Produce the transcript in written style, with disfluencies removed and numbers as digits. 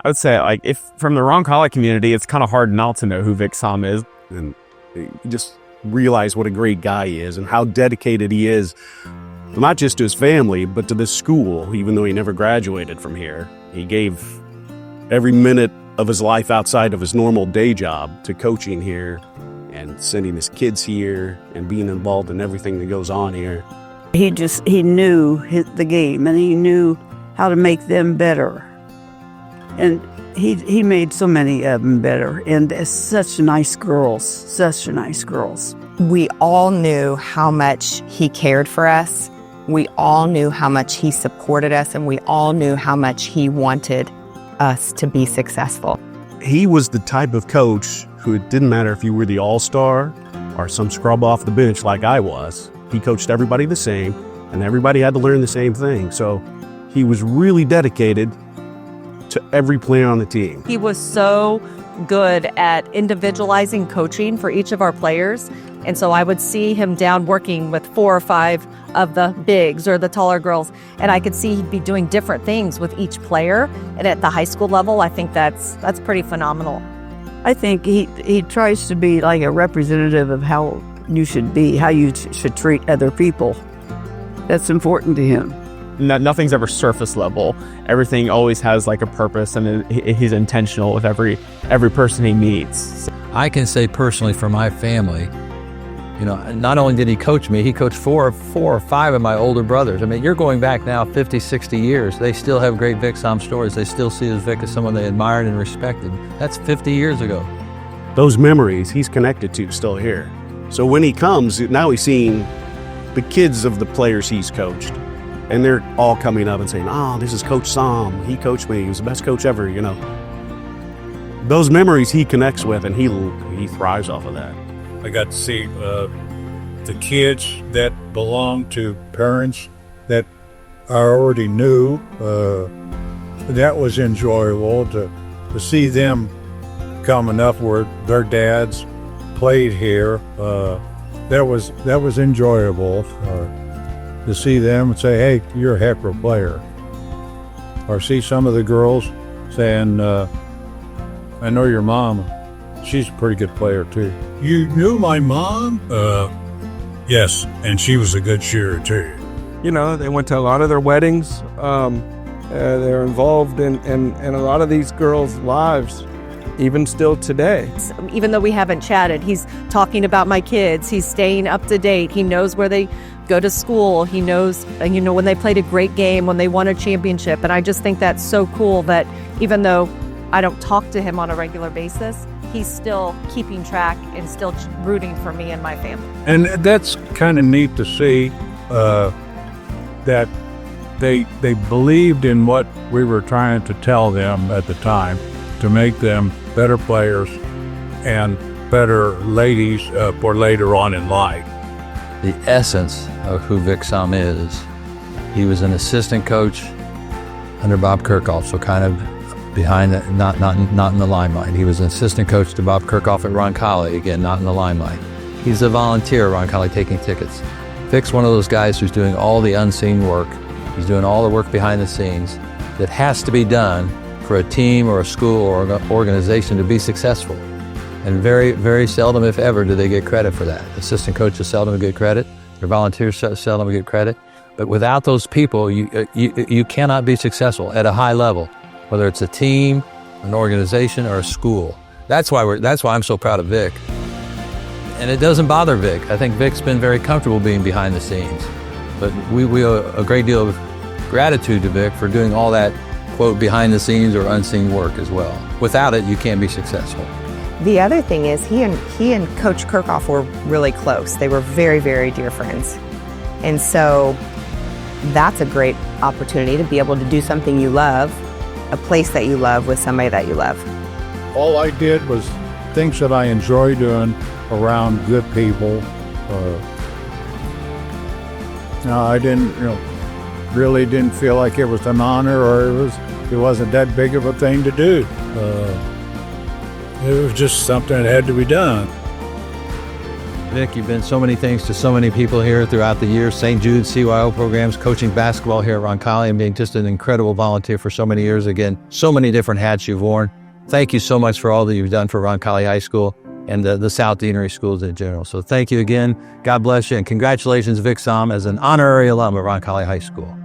I would say, like, if from the Roncalli community, it's kind of hard not to know who Vic Sahm is. And you just realize what a great guy he is and how dedicated he is, not just to his family, but to this school. Even though he never graduated from here, he gave every minute of his life outside of his normal day job to coaching here and sending his kids here and being involved in everything that goes on here. He knew the game, and he knew how to make them better. And he made so many of them better. And such nice girls. We all knew how much he cared for us. We all knew how much he supported us, and we all knew how much he wanted us to be successful. He was the type of coach who, it didn't matter if you were the all-star or some scrub off the bench like I was. He coached everybody the same, and everybody had to learn the same thing. So he was really dedicated to every player on the team. He was so good at individualizing coaching for each of our players. And so I would see him down working with 4 or 5 of the bigs or the taller girls, and I could see he'd be doing different things with each player. And at the high school level, I think that's pretty phenomenal. I think he tries to be like a representative of how you should be, how you should treat other people. That's important to him. Nothing's ever surface level. Everything always has like a purpose, and he's intentional with every person he meets. I can say personally for my family, you know, not only did he coach me, he coached four or five of my older brothers. I mean, you're going back now 50, 60 years. They still have great Vic Sahm stories. They still see Vic as someone they admired and respected. That's 50 years ago. Those memories he's connected to still here. So when he comes, now he's seeing the kids of the players he's coached. And they're all coming up and saying, oh, this is Coach Sahm. He coached me. He was the best coach ever, you know. Those memories he connects with, and he thrives off of that. I got to see the kids that belong to parents that I already knew. That was enjoyable to see them coming up where their dads played here. That was enjoyable. To see them and say, hey, you're a heck of a player. Or see some of the girls saying, I know your mom. She's a pretty good player, too. You knew my mom? Yes, and she was a good cheerer, too. You know, they went to a lot of their weddings. They're involved in a lot of these girls' lives, even still today. Even though we haven't chatted, he's talking about my kids. He's staying up to date. He knows where they go to school. He knows, you know, when they played a great game, when they won a championship. And I just think that's so cool that even though I don't talk to him on a regular basis, he's still keeping track and still rooting for me and my family. And that's kind of neat to see that they believed in what we were trying to tell them at the time to make them better players and better ladies for later on in life. The essence of who Vic Sahm is, he was an assistant coach under Bob Kirkhoff, so kind of behind, not in the limelight. He was an assistant coach to Bob Kirkhoff at Roncalli, again, not in the limelight. He's a volunteer at Roncalli taking tickets. Vic's one of those guys who's doing all the unseen work. He's doing all the work behind the scenes that has to be done for a team or a school or an organization to be successful. And very, very seldom, if ever, do they get credit for that. Assistant coaches seldom get credit. Their volunteers seldom get credit. But without those people, you cannot be successful at a high level, whether it's a team, an organization, or a school. That's why I'm so proud of Vic. And it doesn't bother Vic. I think Vic's been very comfortable being behind the scenes. But we owe a great deal of gratitude to Vic for doing all that, quote, behind the scenes or unseen work as well. Without it, you can't be successful. The other thing is he and Coach Kirkhoff were really close. They were very, very dear friends. And so that's a great opportunity to be able to do something you love, a place that you love with somebody that you love. All I did was things that I enjoy doing around good people. I didn't, really didn't feel like it was an honor or it wasn't that big of a thing to do. It was just something that had to be done. Vic, you've been so many things to so many people here throughout the years. St. Jude, CYO programs, coaching basketball here at Roncalli, and being just an incredible volunteer for so many years. Again, so many different hats you've worn. Thank you so much for all that you've done for Roncalli High School and the South Deanery schools in general. So thank you again. God bless you, and congratulations, Vic Sahm, as an honorary alum of Roncalli High School.